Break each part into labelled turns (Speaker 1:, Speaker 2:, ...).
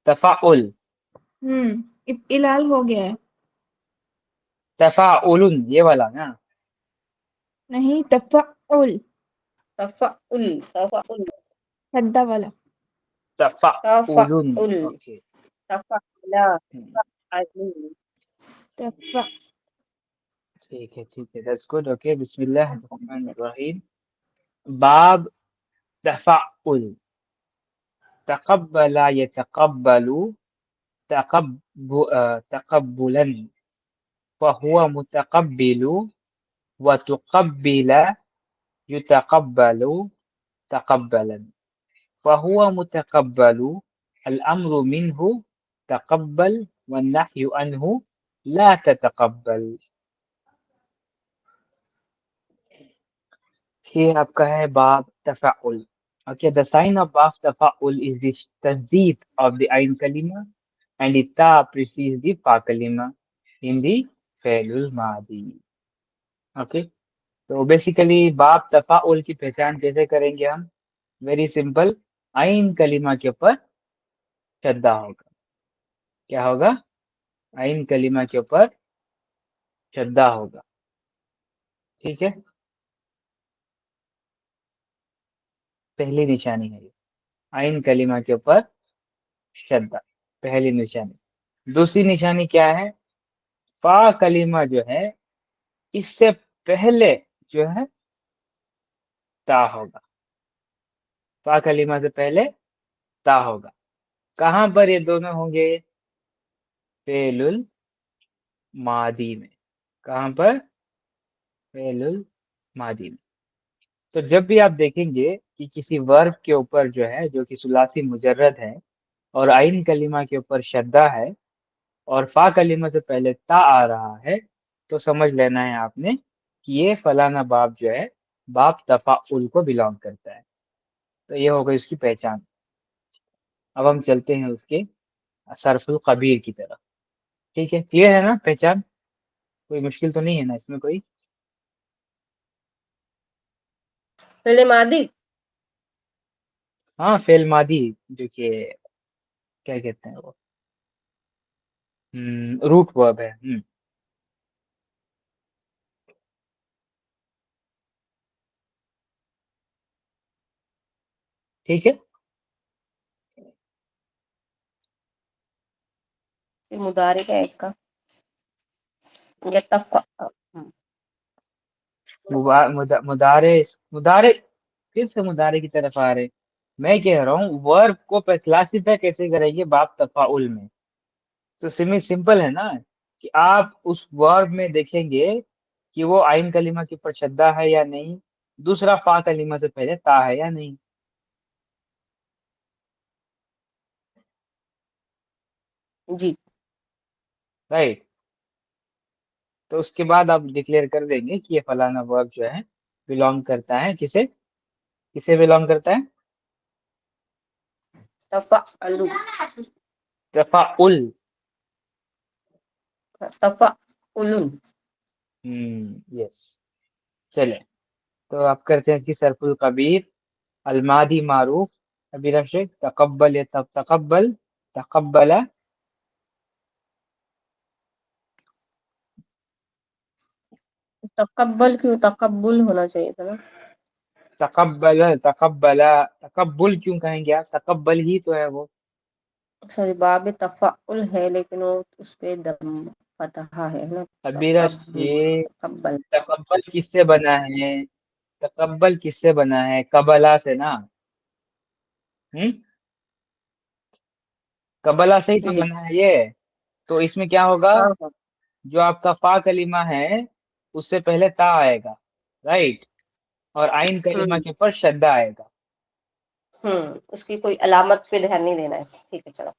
Speaker 1: तफाउल,
Speaker 2: इलाल हो गया है।
Speaker 1: तफाउलुन ये वाला ना,
Speaker 2: नहीं, तफाउल
Speaker 3: तफाउल तफाउल
Speaker 2: शद्दा वाला।
Speaker 1: तफाउलुन,
Speaker 3: तफाउल
Speaker 1: ओके।
Speaker 3: तफाउला तफाउल।
Speaker 2: तफा
Speaker 1: ठीक है, दैट्स गुड, ओके। बिस्मिल्लाहिर्रहमानिर्रहीम। बाब तफाउल, तकब्बला यतकब्बलु तकब्बुलन, फहुवा मुतकब्बिलु व तुकब्बिला युतकब्बलु तकब्बलन, फहुवा मुतकब्बलु अल-अम्रु मिन्हु तकब्बल वन्नहयु अन्हु ला ततकब्बल। ये आपका है बाब तफाउल। Okay, the sign of bab tafa'ul is the tasdeed of the ayn kalima and the ta precedes the fa kalima in the fi'lul madi. Okay, तो बेसिकली बाब तफाउल की पहचान कैसे करेंगे हम? वेरी सिंपल, आइन कलिमा के ऊपर शद्दा होगा। क्या होगा? आइन कलिमा के ऊपर शद्दा होगा। ठीक है, पहली निशानी है ये, आइन कलिमा के ऊपर शद्दा, पहली निशानी। दूसरी निशानी क्या है? फा कलिमा जो है इससे पहले जो है ता होगा, फा कलिमा से पहले ता होगा। कहाँ पर ये दोनों होंगे? फेलुल मादी में। कहाँ पर? फेलुल मादी में। तो जब भी आप देखेंगे कि किसी वर्ब के ऊपर जो है, जो कि सुलासी मुजर्रद है और आइन कलिमा के ऊपर शद्दा है और फा कलिमा से पहले ता आ रहा है, तो समझ लेना है आपने कि ये फलाना बाब जो है बाब तफाउल को बिलोंग करता है। तो ये हो गई उसकी पहचान। अब हम चलते हैं उसके सरफुल कबीर की तरफ। ठीक है, क्लियर है ना पहचान? कोई मुश्किल तो नहीं है ना इसमें कोई?
Speaker 3: पहले मादी।
Speaker 1: हाँ, फेल मादी, जो कि क्या कहते हैं वो, रूट वर्ब है। ठीक है,
Speaker 3: फिर मुदारे का है इसका, ये तफा
Speaker 1: मुदारे मुदारे फिर से मुदारे की तरफ आ रहे। मैं कह रहा हूँ वर्ब को क्लासिफाई कैसे करेंगे बाब तफाउल में? तो सेमी सिंपल है ना, कि आप उस वर्ब में देखेंगे कि वो आइन कलीमा के ऊपर शद्दा है या नहीं, दूसरा फा कलीमा से पहले ता है या नहीं।
Speaker 3: जी।
Speaker 1: राइट, तो उसके बाद आप डिक्लेयर कर देंगे कि ये फलाना वर्ब जो है बिलोंग करता है किसे? किसे बिलोंग करता है?
Speaker 3: तफाउल
Speaker 1: तफाउल।
Speaker 3: तफाउल।
Speaker 1: यस, चले तो आप करते हैं इसकी सरफुल कबीर। अलमादी मारूफ, अभी रशे तकब्बल या तब तकब्बल, तकब्बला,
Speaker 3: तकब्बल क्यों, तकब्बुल होना चाहिए था ना।
Speaker 1: तकब्बला तकब्बला, तकब्बुल क्यों कहेंगे आप? तकब्बल ही तो है वो।
Speaker 3: सॉरी, बाब तफाउल है लेकिन वो उस पे दम फतहा है ना।
Speaker 1: अभी
Speaker 3: तकब्बुल
Speaker 1: रशे
Speaker 3: तकब्बल।
Speaker 1: तकब्बल किससे बना है? तकब्बल किससे बना है? कबला से ना। हम्म, कबला से ही तो
Speaker 3: जी।
Speaker 1: बना है ये। तो इसमें क्या होगा?
Speaker 3: हाँ हाँ।
Speaker 1: जो आपका फा कलीमा है उससे पहले ता आएगा, राइट, और आइन कलीमा
Speaker 3: हम्म
Speaker 1: के ऊपर शद्दा आएगा।
Speaker 3: उसकी कोई अलामत पे ध्यान नहीं देना है, ठीक है चलो।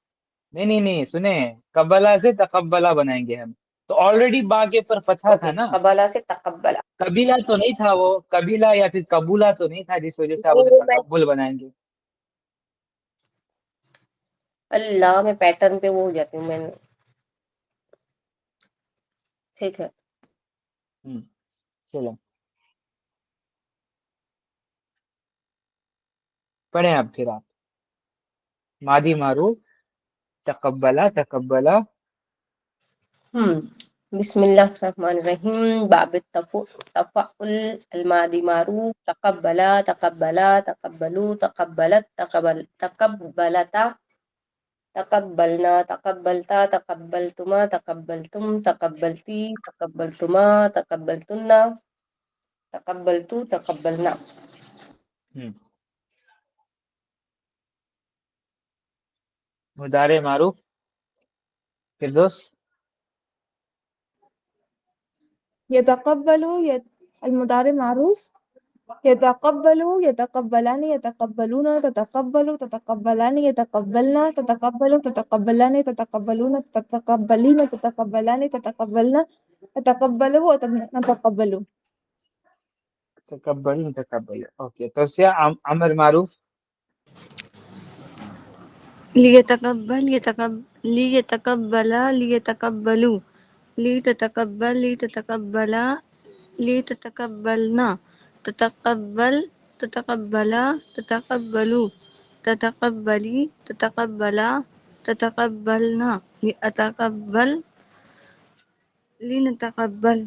Speaker 1: नहीं, सुने, कबला से तकब्बला बनाएंगे हम। तो ऑलरेडी बा के ऊपर फतहा था
Speaker 3: ओके,
Speaker 1: ना,
Speaker 3: कबला से तकब्बला।
Speaker 1: कबीला तो नहीं था वो, कबीला या फिर कबूला तो नहीं था जिस वजह से आप उसे
Speaker 3: वो मैं
Speaker 1: तकब्बुल बनाएंगे।
Speaker 3: अल्लाह में पैटर्न पे वो हो जाती हूँ मैं। ठीक है।
Speaker 1: हम्म, चलो पढ़े आप फिर आप। मादी मारूफ, تقبلا تقبلا
Speaker 3: بسم الله الرحمن الرحيم. باب التفاؤل الماضي معروف. تقبلا تقبلا تقبلوا تقبلت تقبلتا تقبلنا تقبلتا تقبلتما تقبلتم تقبلتي تقبلتما تقبلتنا تقبلتو تقبلنا.
Speaker 1: مضارع معروف فردوس.
Speaker 2: يتقبل المضارع معروف. يتقبل يتقبلان يتقبلون تتقبل تتقبلان يتقبلنا تتقبل تتقبلان تتقبلون تتقبلين تتقبلان تتقبلنا تتقبلوا نتقبل.
Speaker 1: تقبلين تقبل. اوكي توسيع. عمر معروف.
Speaker 4: ليتقبل ليتقبلا ليتقبلوا لتتقبل لتتقبلا لتتقبلنا تتقبل تتقبلا تتقبلوا تتقبلي تتقبلا تتقبلنا لأتقبل لنتقبل.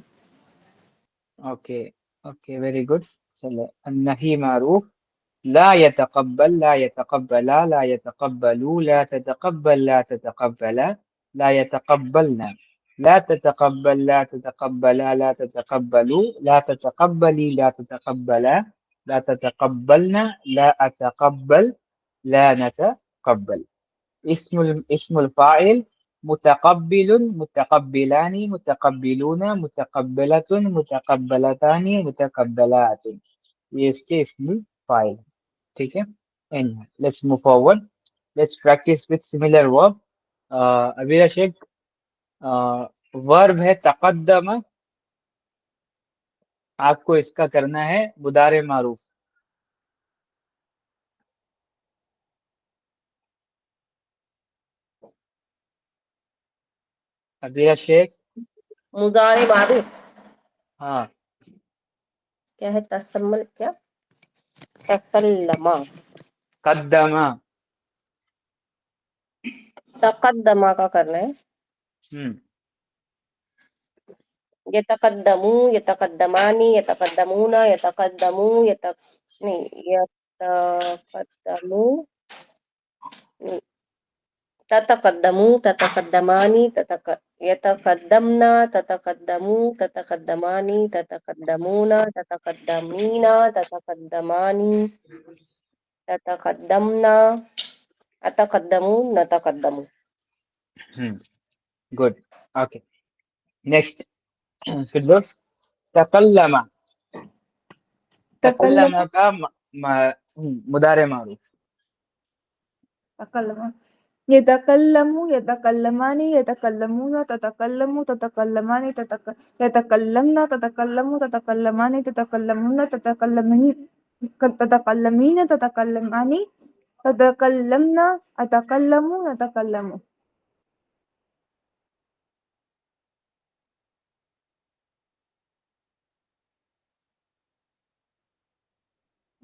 Speaker 1: Okay okay very good. چلے النهي معروف. لا يتقبل لا يتقبلا لا يتقبلوا لا تتقبل لا تتقبلا لا يتقبلنا لا تتقبل لا تتقبلا لا تتقبلوا لا تتقبلي لا تتقبلا لا تتقبلنا لا أتقبل لا نتقبل. اسم الفاعل متقبل متقبلان متقبلون متقبلة متقبلتان متقبلات. یہ اس کے اسم فاعل. ٹھیک ہے. Anyhow, let's move forward. Let's practice with similar verb. ابیرا Sheikh verb ہے تقدم. آپ کو اس کا کرنا ہے مضارع معروف. ابیرا شیخ.
Speaker 3: مضارع معروف
Speaker 1: ہاں
Speaker 3: کیا ہے؟ تسمل کیا تسلما
Speaker 1: قدما.
Speaker 3: تقدما کا کرنا ہے. یتقدمو یتقدمانی یتقدمون یتقدمو یتقدمو تتقدمو تتقدمانی یتقدمنا تتقدمو تتقدمانی تتقدمون تتقدمینا تتقدمانی تتقدمنا اتقدمو نتقدمو.
Speaker 1: گڈ. Okay next Firdous. تکلم. تکلم کا مضارع معروف.
Speaker 2: تكلم يتكلم يتكلمان يتكلمون تتكلم تتكلمان يتكلمن تتكلم تتكلمان تتكلمون تتكلمين تتكلمين تتكلمان تتكلمن أتكلم نتكلم.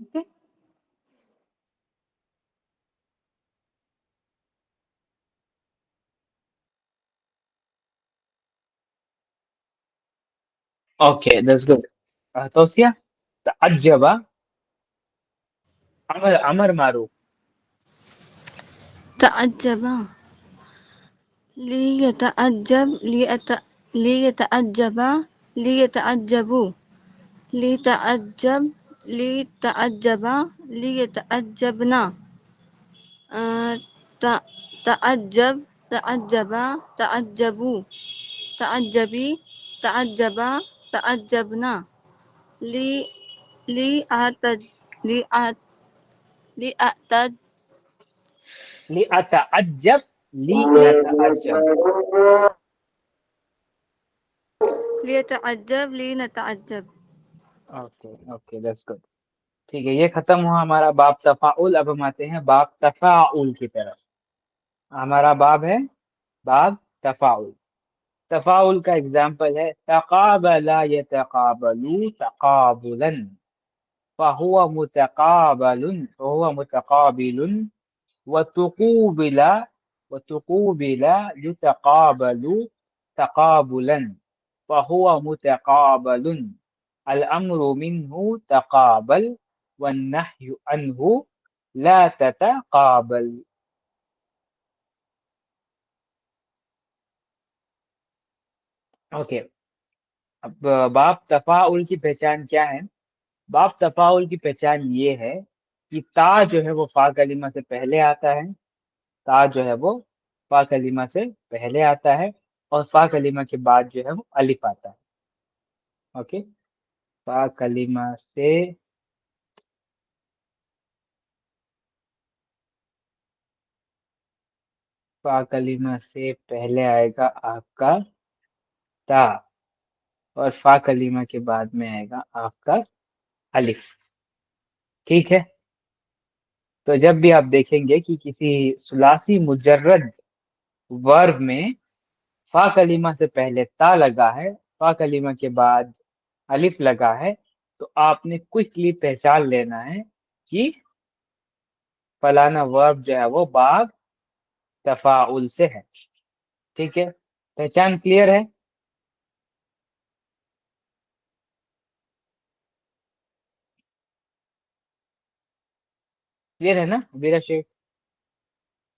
Speaker 2: Okay.
Speaker 1: Okay that's good. توسیع. تعجب. عمر معروف.
Speaker 4: تعجب ليتعجب ليتعجب ليتعجبوا لتعجب لتعجب ليتعجبنا تعجب تعجب تعجبوا تعجبي تعجب تعجبنا لأعتد
Speaker 1: لأتعجب لنتعجب.
Speaker 4: ليتعجب لنتعجب.
Speaker 1: Okay okay that's good. ٹھیک ہے یہ ختم ہوا ہمارا باب تفاعل. اب ہم آتے ہیں باب تفاعل کی طرف. ہمارا باب ہے باب تفاعل. تفاعل کا اگزامپل ہے تقابل يتقابل تقابلا فهو متقابل وتقوبل وتقوبل يتقابل تقابلا فهو متقابل. الأمر منه تقابل والنهي عنه لا تتقابل. اوکے، اب باب تفاعل کی پہچان کیا ہے؟ باب تفاعل کی پہچان یہ ہے کہ تا جو ہے وہ فا کلمہ سے پہلے آتا ہے، تا جو ہے وہ فا کلمہ سے پہلے آتا ہے، اور فا کلمہ کے بعد جو ہے وہ الف آتا ہے. اوکے، فا کلمہ سے فا کلمہ سے پہلے آئے گا آپ کا تا، اور فا کلمہ کے بعد میں آئے گا آپ کا الف. ٹھیک ہے، تو جب بھی آپ دیکھیں گے کہ کسی ثلاثی مجرد ورب میں فا کلمہ سے پہلے تا لگا ہے، فا کلمہ کے بعد الف لگا ہے، تو آپ نے کوئکلی پہچان لینا ہے کہ فلانا ورب جو ہے وہ باب تفاعل سے ہے. ٹھیک ہے، پہچان کلیئر ہے؟ کلیئر ہے نا ویرا شیخ؟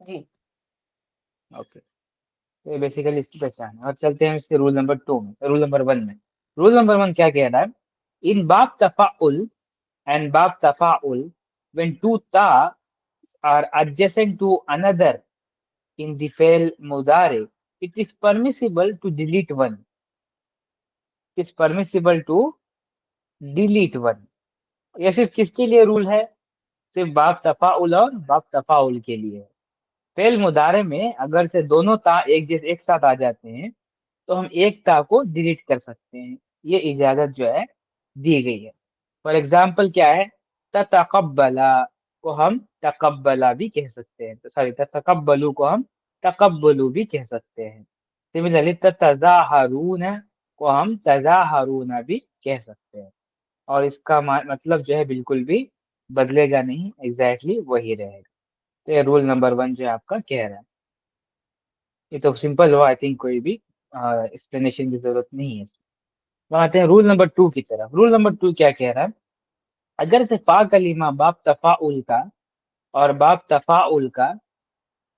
Speaker 3: جی
Speaker 1: اوکے، تو بیسیکلی اس کی پہچان ہے. اور چلتے ہیں اس کے رول نمبر 2 میں، رول نمبر 1 میں. رول نمبر 1 کیا کہہ رہا ہے؟ ان باب تفاعل and bab tafa'ul, when two ta are adjacent to another in the fi'l mudari, it is permissible to delete one. It is permissible to delete one. یہ صرف کس کے لیے رول ہے؟ صرف باب تفاعل اور باب تفاعل کے لیے. فعل مضارع میں اگر سے دونوں تا ایک ساتھ آ جاتے ہیں تو ہم ایک تا کو ڈیلیٹ کر سکتے ہیں، یہ اجازت جو ہے دی گئی ہے. فار ایگزامپل کیا ہے؟ تتقبلا کو ہم تقبلا بھی کہہ سکتے ہیں، سوری تتقبلو کو ہم تقبلو بھی کہہ سکتے ہیں. سملرلی تتظاہرون کو ہم تظاہرون بھی کہہ سکتے ہیں، اور اس کا مطلب جو ہے بالکل بھی بدلے گا نہیں، ایگزیکٹلی وہی رہے گا. تو یہ رول نمبر 1 جو آپ کا کہہ رہا ہے، یہ تو سمپل ہوا، آئی تھنک کوئی بھی ایکسپلینیشن کی ضرورت نہیں ہے. آتے ہیں رول نمبر 2 کی طرف. رول نمبر 2 کیا کہہ رہا ہے؟ اگر سے فا کلمہ باب تفاعل کا اور باب تفاعل کا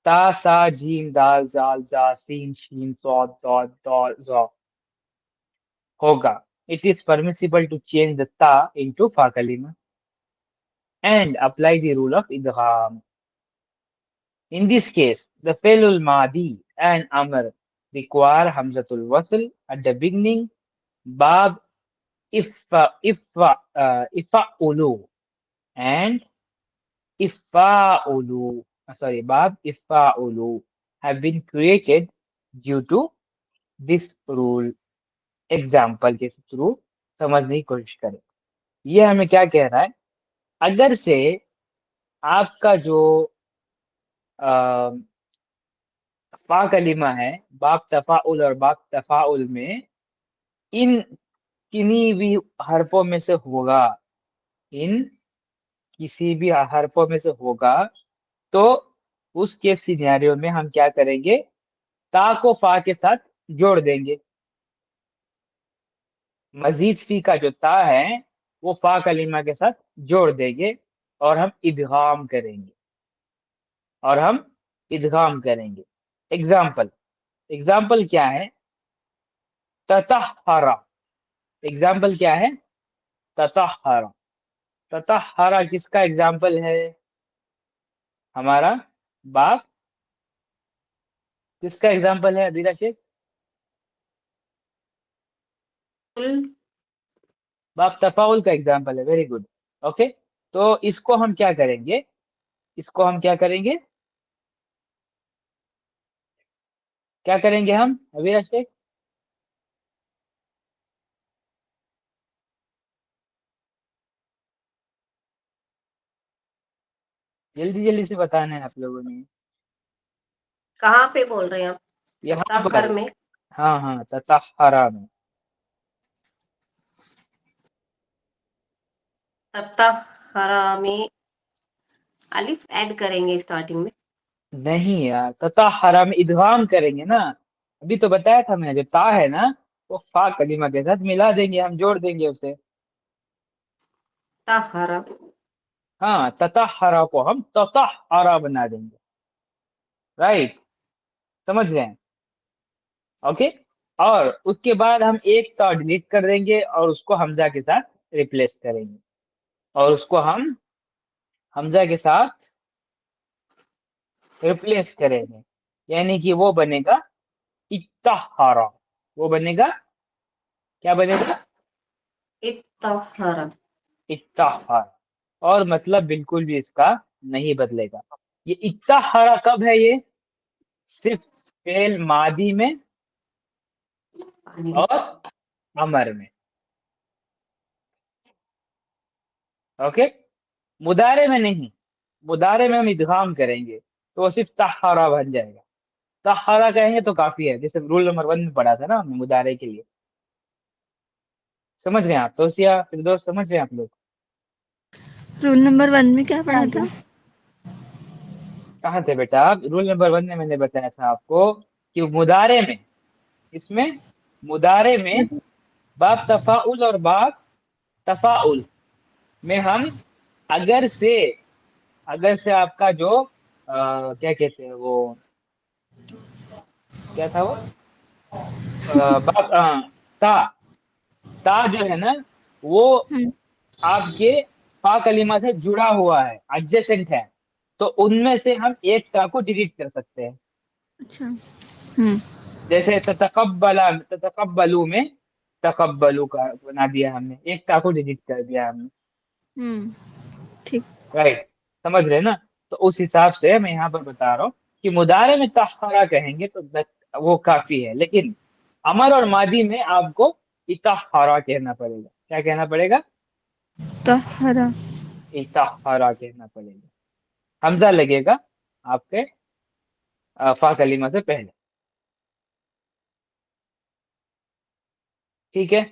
Speaker 1: تا سا جیم دال زال زا سین شین صاد ضاد دال ظا ہوگا, it is permissible to change the ta into fa kalima and apply the rule of idgham. In this case, the fi'l al-madi and amr require hamzatul wasl at the beginning. Bab ifa'ulu and ifa'ulu, bab ifa'ulu have been created due to this rule. Example کے through سمجھنے کی کوشش کریں. یہ ہمیں کیا کہہ رہا ہے؟ اگر سے آپ کا جو فا کلمہ ہے باب تفاعل اور باب تفاعل میں ان کنی بھی حرفوں میں سے ہوگا، ان کسی بھی حرفوں میں سے ہوگا، تو اس کے سینیریو میں ہم کیا کریں گے؟ تا کو فا کے ساتھ جوڑ دیں گے. مزید فی کا جو تا ہے وہ فا کلمہ کے ساتھ جوڑ دیں گے اور ہم ادغام کریں گے، گے. ایگزامپل کیا ہے؟ تطہرا. ایگزامپل کیا ہے؟ تطہرا. تطہرا کس کا ایگزامپل ہے؟ ہمارا باپ. کس کا ایگزامپل ہے عبیدہ شیخ؟ باب تفاعل کا ایگزامپل ہے. Very good. اوکے، تو اس کو ہم کیا کریں گے؟ کیا کریں گے ہم عبیدہ شیخ؟ جلدی سے بتانا ہے آپ لوگوں نے.
Speaker 3: کہاں پہ بول رہے ہیں آپ؟
Speaker 1: یہاں پر.
Speaker 3: تطہر میں؟
Speaker 1: ہاں تطہرا میں.
Speaker 3: تطہر میں الف ایڈ کریں گے اسٹارٹنگ میں.
Speaker 1: نہیں یار، تطہر میں ادغام کریں گے نا، ابھی تو بتایا تھا میں نے، جو تا ہے نا وہ فا کلمہ کے ساتھ ملا دیں گے، ہم جوڑ دیں گے اسے.
Speaker 3: طہر.
Speaker 1: ہاں تطہر کو ہم تطہر بنا دیں گے. رائٹ، سمجھ رہے ہیں؟ اوکے. اور اس کے بعد ہم ایک تا ڈیلیٹ کر دیں گے اور اس کو حمزہ کے ساتھ ریپلیس کریں گے، اور اس کو ہم حمزہ کے ساتھ ریپلیس کریں گے، یعنی کہ وہ بنے گا اتحارا. وہ بنے گا، کیا بنے گا؟
Speaker 3: اتطہر.
Speaker 1: اتحار. اور مطلب بالکل بھی اس کا نہیں بدلے گا. یہ اتحارا کب ہے؟ یہ صرف فعل ماضی میں
Speaker 3: پانی.
Speaker 1: اور امر میں. اوکے. مضارع میں نہیں، مضارع میں ہم ادغام کریں گے تو وہ صرف طہارا بن جائے گا. طہارا کہیں گے تو کافی ہے، جیسے رول نمبر 1 میں پڑھا تھا نا ہم نے مضارع کے لیے. سمجھ رہے ہیں آپ؟ توسیہ فردوس سمجھ رہے ہیں آپ لوگ؟
Speaker 4: رول نمبر 1 میں کیا پڑھا تھا؟
Speaker 1: کہاں تھے بیٹا آپ؟ رول نمبر 1 میں نے بتایا تھا آپ کو کہ مضارع میں، اس میں مضارع میں باب تفاعل اور باب تفاعل میں ہم اگر سے آپ کا جو کیا کہتے ہیں وہ، کیا تھا وہ باب تا جو ہے نا وہ آپ کے فا کلمہ سے جڑا ہوا ہے، ایڈجسنٹ ہے، تو ان میں سے ہم ایک تا کو ڈیلیٹ کر سکتے ہیں.
Speaker 4: اچھا.
Speaker 1: جیسے تتقبلو میں تقبلو کا بنا دیا ہم نے، ایک تا کو ڈیلیٹ کر دیا ہم نے.
Speaker 4: ٹھیک.
Speaker 1: رائٹ، سمجھ رہے نا؟ تو اس حساب سے میں یہاں پر بتا رہا ہوں کہ مضارع میں طہارا کہیں گے تو وہ کافی ہے، لیکن امر اور ماضی میں آپ کو اطہارا کہنا پڑے گا. کیا کہنا پڑے گا؟
Speaker 4: طہرا.
Speaker 1: اطہارا کہنا پڑے گا. حمزہ لگے گا آپ کے فا کلمہ سے پہلے. ٹھیک ہے.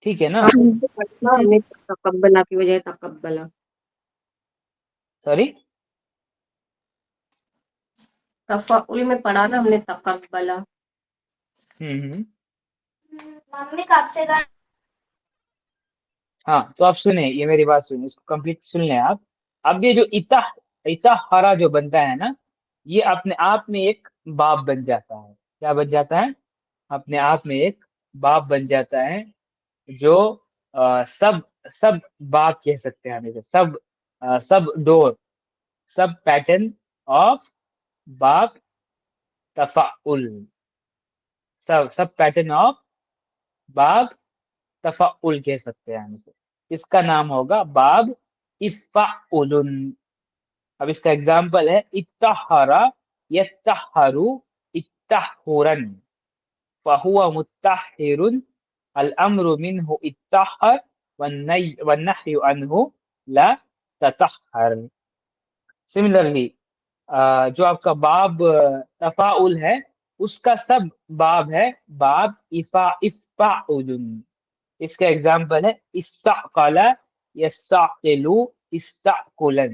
Speaker 1: ٹھیک ہے نا؟
Speaker 3: ہم نے تقبلا کی بجائے تقبلا.
Speaker 1: سوری،
Speaker 3: تفاعل میں پڑھا نا ہم نے تقبلا.
Speaker 2: ممی کب سے گا؟
Speaker 1: ہاں تو آپ سنیں، یہ میری بات سنیں، اس کو کمپلیٹ سن لیں آپ. اب یہ جو اطہارا جو بنتا ہے نا، یہ اپنے آپ میں ایک باب بن جاتا ہے. کیا بن جاتا ہے؟ اپنے آپ میں ایک باب بن جاتا ہے، جو سب باب کہہ سکتے ہیں ہم اسے، سب ڈور، سب پیٹرن آف باب تفاعل، سب پیٹرن آف باب تفاعل کہہ سکتے ہیں ہم اسے. اس کا نام ہوگا باب افعل. اب اس کا ایگزامپل ہے اتحرا یتحرو اتحرا فهو متحر الامر منه اتحر والنحي عنه لا تتحر. سملرلی جو آپ کا باب تفاعل ہے اس کا سب باب ہے باب افعل. اس کا ایگزامپل ہے استعقل يستعقل استعقلا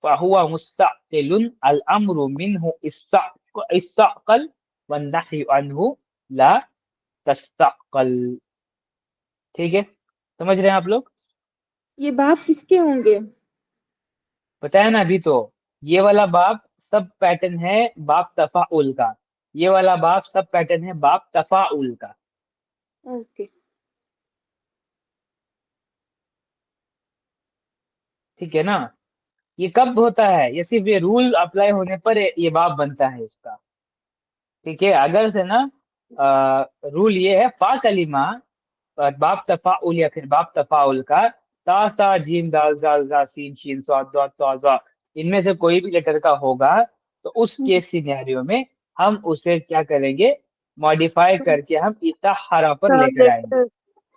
Speaker 1: فهو مستعقل الامر منه استعقل والنحي عنه لا تستعقل. ٹھیک ہے، سمجھ رہے ہیں آپ لوگ؟
Speaker 2: یہ باپ کس کے ہوں گے؟
Speaker 1: بتایا نا ابھی تو. یہ والا باب سب پیٹرن ہے باب تفاعل کا، یہ والا باب سب پیٹرن ہے باب تفاعل کا.
Speaker 2: اوکے.
Speaker 1: ٹھیک ہے نا؟ یہ کب ہوتا ہے؟ یہ صرف یہ رول اپلائی ہونے پر یہ باب بنتا ہے اس کا. ٹھیک ہے، اگر سے نا رول یہ ہے فا کلمہ باب تفاعل یا پھر باب تفاعل کا تا سا جیم دال زال زا سین شین صاد ضاد طا ظا، ان میں سے کوئی بھی لیٹر کا ہوگا تو اس کیس سینیریو میں ہم اسے کیا کریں گے؟ ماڈیفائی کر کے ہم اتحارا پر لے کر آئیں گے.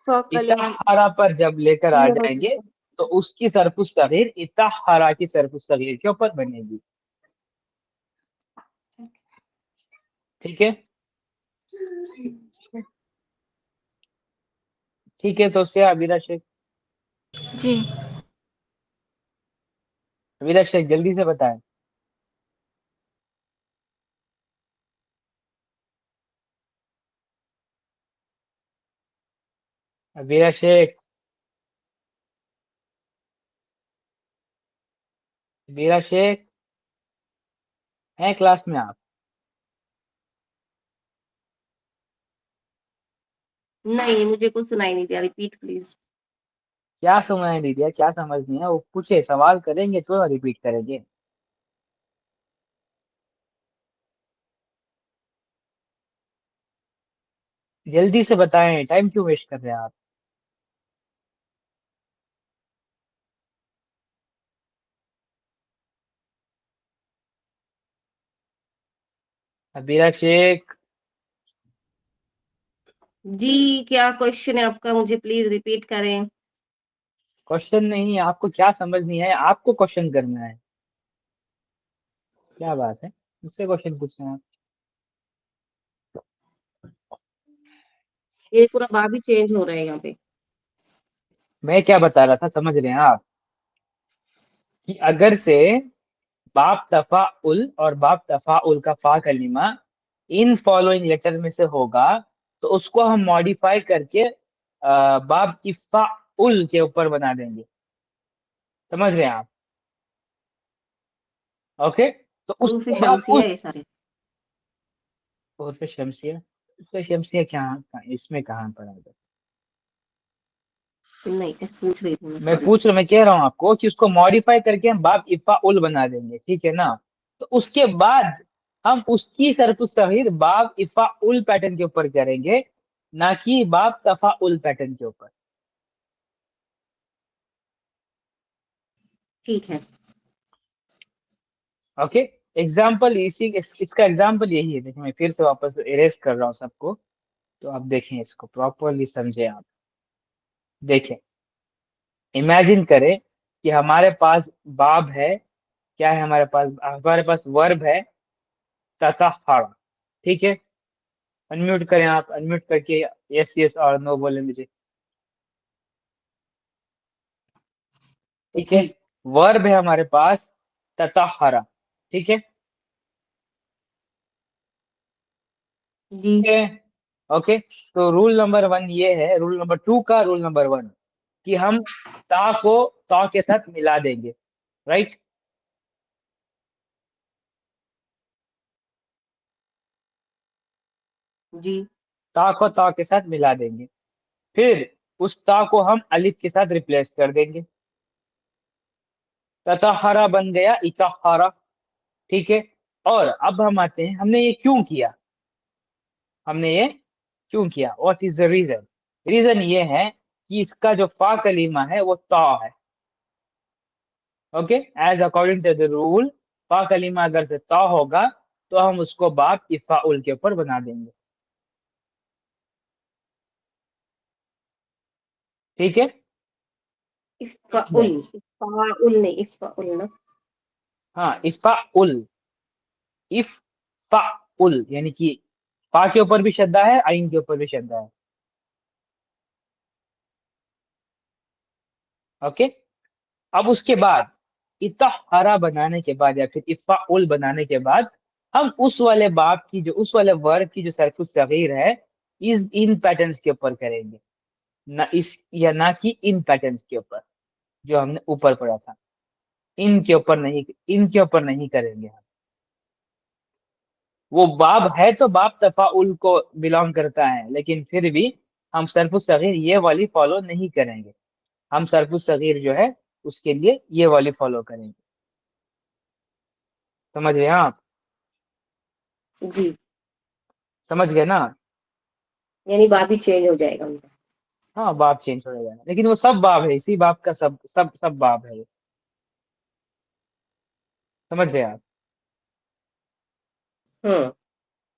Speaker 1: اتحارا پر جب لے کر آ جائیں گے تو اس کی صرف الصغیر اتحارا کی صرف الصغیر کے اوپر بنے گی. ٹھیک ہے؟ ٹھیک ہے تو سے عبیرہ شیخ.
Speaker 4: جی.
Speaker 1: अबीरा शेख जल्दी से बताएं। अबीरा शेख, अबीरा शेख हैं क्लास में आप?
Speaker 3: नहीं, मुझे कुछ सुनाई नहीं दिया, रिपीट प्लीज।
Speaker 1: क्या सुनाई नहीं दिया, क्या समझ नहीं है? वो पूछे, सवाल करेंगे तो रिपीट करेंगे। जल्दी से बताएं, टाइम क्यों वेस्ट कर रहे हैं आप? अबीरा शेख,
Speaker 3: जी, क्या क्वेश्चन है आपका? मुझे प्लीज रिपीट करें।
Speaker 1: क्वेश्चन नहीं, आपको क्या समझ नहीं है? आपको क्वेश्चन करना है। क्या बात है, मुझसे क्वेश्चन पूछ रहे हैं आप?
Speaker 3: ये पूरा बाब ही चेंज हो रहा है यहाँ पे।
Speaker 1: मैं क्या बता रहा था, समझ रहे हैं आप? कि अगर से बाप तफाउल और बाप तफाउल का फा कलीमा इन फॉलोइंग लेटर में से होगा, तो उसको हम मॉडिफाई करके बाप इफ़ाउल के ऊपर बना देंगे। समझ रहे हैं आप? ओके, तो
Speaker 3: उर्फ
Speaker 1: उसको हम
Speaker 3: शमसिया
Speaker 1: उस
Speaker 3: ये सारे।
Speaker 1: उर्फ शमसिया, उर्फ शमसिया क्या, इसमें कहाँ पड़ा था?
Speaker 3: नहीं, पूछ रही थी मैं,
Speaker 1: मैं
Speaker 3: सॉरी।
Speaker 1: पूछ रहा, मैं कह रहा हूँ आपको कि उसको मॉडिफाई करके हम बाप इफ़ाउल बना देंगे, ठीक है ना? तो उसके बाद हम उसकी सरफ सगीर बाप इफ़ाउल पैटर्न के ऊपर करेंगे, ना कि बाप तफाउल पैटर्न के ऊपर।
Speaker 3: ठीक है।
Speaker 1: ओके, एग्जाम्पल इसका एग्जाम्पल यही है। देखिए, मैं फिर से वापस इरेज कर रहा हूँ सबको, तो आप देखें, इसको प्रॉपरली समझे आप। देखें, इमेजिन करें कि हमारे पास बाब है, क्या है हमारे पास वर्ब है ततहरा, ठीक है? अनम्यूट करें आप, अनम्यूट करके यस यस और नो बोले मुझे, ठीक है?
Speaker 3: जी
Speaker 1: वर्ब है हमारे पास ततहरा, ठीक है?
Speaker 3: जी
Speaker 1: ठीक है, ओके। तो रूल नंबर 1 ये है, रूल नंबर 2 का रूल नंबर 1 कि हम ता को ता के साथ मिला देंगे, राइट?
Speaker 3: जी
Speaker 1: ता को ता के साथ मिला देंगे, फिर उस ता को हम अलिफ के साथ रिप्लेस कर देंगे, ततहरा बन गया इतहरा, ठीक है? और अब हम आते हैं, हमने ये क्यों किया, हमने ये क्यों किया? What is the reason? Reason ये है कि इसका जो फा कलीमा है वो ता है। Okay, as according to the rule, फा कलीमा अगर से ता होगा तो हम उसको बाप इफ़ाउल के ऊपर बना देंगे, ठीक है?
Speaker 3: इफ़ाउल, इफ़ाउल नहीं, इफ़ाउल ना।
Speaker 1: हाँ, इफ़ाउल, इफ़ाउल यानी कि फा के ऊपर भी शद्दा है, आइन के ऊपर भी शद्दा है। ओके, अब उसके बाद इतहरा बनाने के बाद या फिर इफ़ाउल बनाने के बाद हम उस वाले बाप की जो उस वाले वर्ग की जो सरफुस सगीर है, इस इन पैटर्न्स के ऊपर करेंगे, ना इस या ना कि इन पैटर्न्स के ऊपर जो हमने ऊपर पढ़ा था। इनके ऊपर नहीं करेंगे हम। वो बाब है तो बाप तफाउल को बिलोंग करता है, लेकिन फिर भी हम सरफुस सगीर ये वाली फॉलो नहीं करेंगे। हम सरफुस सगीर जो है उसके लिए ये वाली फॉलो करेंगे। समझ गए आप?
Speaker 3: जी,
Speaker 1: समझ गए ना?
Speaker 3: यानी बाब ही चेंज हो जाएगा उनका।
Speaker 1: हाँ, बाप चेंज हो जाएगा, लेकिन वो सब बाप है, इसी बाप का सब बाप है वो। समझ गए आप?
Speaker 3: हम्म।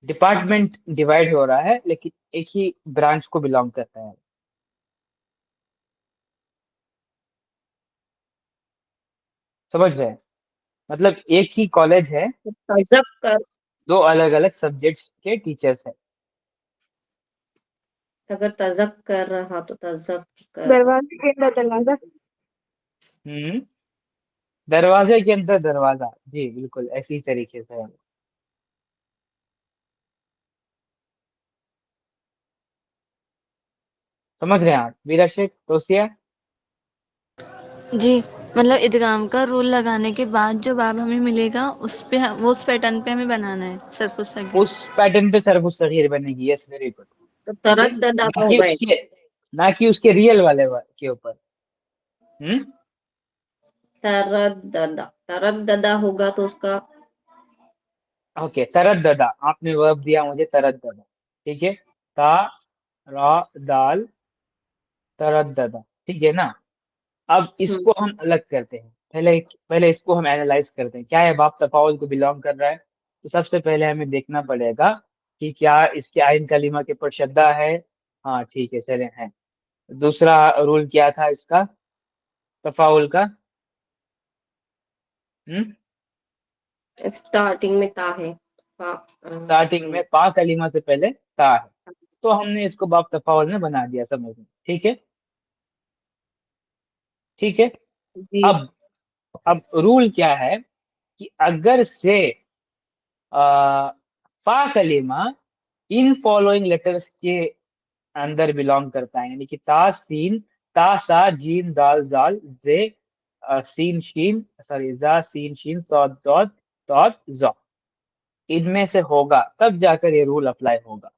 Speaker 1: डिपार्टमेंट डिवाइड हो रहा है, लेकिन एक ही ब्रांच को बिलोंग करता है। समझ रहे हैं? मतलब एक ही कॉलेज है,
Speaker 3: तजब कर,
Speaker 1: दो अलग अलग सब्जेक्ट्स के टीचर्स हैं।
Speaker 3: अगर तजब कर रहा तो तजब कर।
Speaker 2: दरवाजा के अंदर दरवाजा।
Speaker 1: हम्म, दरवाजे के अंदर दरवाजा, जी बिल्कुल ऐसी ही तरीके से है। समझ रहे हैं आप वीरा शेख तोसिया?
Speaker 4: जी, मतलब इदगाम का रूल लगाने के बाद जो बाब हमें मिलेगा उस पे वो उस पैटर्न पे हमें बनाना है सरफुल सगीर।
Speaker 1: उस पैटर्न पे सरफ सगीर बनेगी, यस वेरी गुड।
Speaker 3: तो
Speaker 1: ठीक है,
Speaker 3: तरद्ददा
Speaker 1: ना
Speaker 3: का
Speaker 1: कि
Speaker 3: होगा एक।
Speaker 1: उसके ना कि उसके रियल वाले के ऊपर।
Speaker 3: तरद्ददा होगा तो उसका
Speaker 1: ओके, तरद्ददा, आपने वर्ब दिया मुझे तरद्ददा, ठीक है, ता रा दाल तरद्ददा, ठीक है ना। अब इसको हम अलग करते हैं, पहले पहले इसको हम एनालाइज करते हैं, क्या है बाप तफाउल को बिलोंग कर रहा है। तो सबसे पहले हमें देखना पड़ेगा कि क्या इसके आइन कलीमा के ऊपर शद्दा है। हाँ ठीक है, चले हैं। दूसरा रूल क्या था इसका तफाउल का?
Speaker 3: स्टार्टिंग में ता है।
Speaker 1: स्टार्टिंग में पा कलीमा से पहले ता है, तो हमने इसको बाप तफाउल में बना दिया, समझ में, ठीक है। ठीक है,
Speaker 3: जी।
Speaker 1: अब रूल क्या है कि अगर से फा कलीमा इन फॉलोइंग लेटर्स के अंदर बिलोंग करता है, यानी कि ता सीन ता सा जीम दाल जाल जे सीन शीन सॉरी जा सीन शीन सौद जौद तौद जौ, इनमें से होगा तब जाकर ये रूल अप्लाई होगा।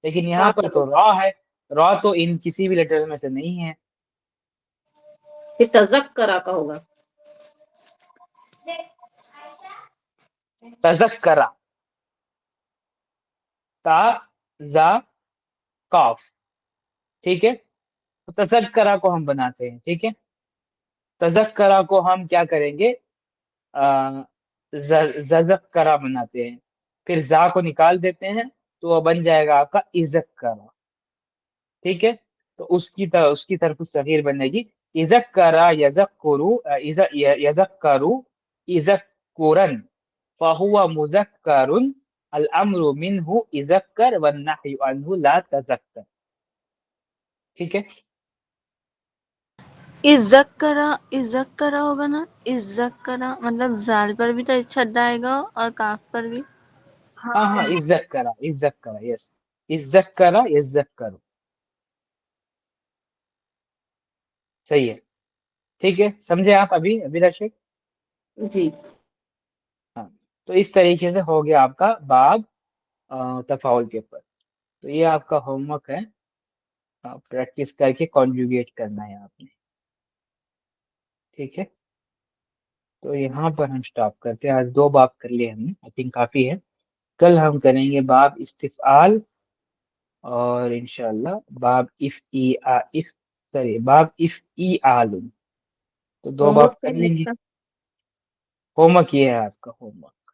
Speaker 1: लेकिन यहाँ पर तो रॉ है, रॉ तो इन किसी भी लेटर में से नहीं है।
Speaker 3: फिर तज़क्करा का होगा।
Speaker 1: तज़क्करा, ता जा काफ, ठीक है। तो तज़क्करा को हम बनाते हैं, ठीक है। तज़क्करा को हम क्या करेंगे, ज़ज़क्करा बनाते हैं, फिर जा को निकाल देते हैं तो वो बन जाएगा आपका इज़क्करा, ठीक है। तो उसकी तरफ सगीर बनेगी इज़क्करा यज़क्कुरु यज़क्करु इज़क्कुरन फहुवा मुज़क्करुन अल अम्रु मिन्हु इज़क्कर वन नहयु अन्हु ला तज़क्कर, ठीक है।
Speaker 4: इज्जत करा होगा ना, इज्जत करा मतलब जाल पर भी तो छद्दा आएगा और काफ पर भी।
Speaker 1: हाँ हाँ, इज्जत करा यस, इज्जत करा इज्जत करो, सही है, ठीक है। समझे आप अभी अभी दर्शक?
Speaker 3: जी।
Speaker 1: हाँ, तो इस तरीके से हो गया आपका बाब तफाउल के ऊपर। तो ये आपका होमवर्क है, प्रैक्टिस करके कॉन्जुगेट करना है आपने, ठीक है। तो यहाँ पर हम स्टॉप करते हैं, आज 2 बाब कर लिए हमने, आई थिंक काफी है। कल हम करेंगे बाब इस्तिफआल और इंशाल्लाह बाब इफ सॉरी बाब इफ ई आलुम, तो 2 बाब
Speaker 3: होमवर्क
Speaker 1: कर
Speaker 3: क्या है
Speaker 1: लेंगे।
Speaker 3: इसका?
Speaker 1: होमवर्क ये है आपका होमवर्क,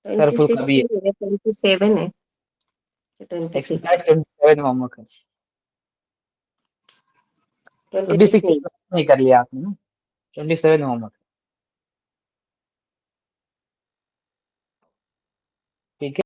Speaker 1: सरफुल
Speaker 3: 26
Speaker 1: कबीर,
Speaker 3: है, 27 है। 26।
Speaker 1: एक्सरसाइज 27 होमवर्क है।
Speaker 3: 26
Speaker 1: 26
Speaker 3: नहीं।
Speaker 1: नहीं कर लिया आपने ना, 27 होमवर्क, ठीक है।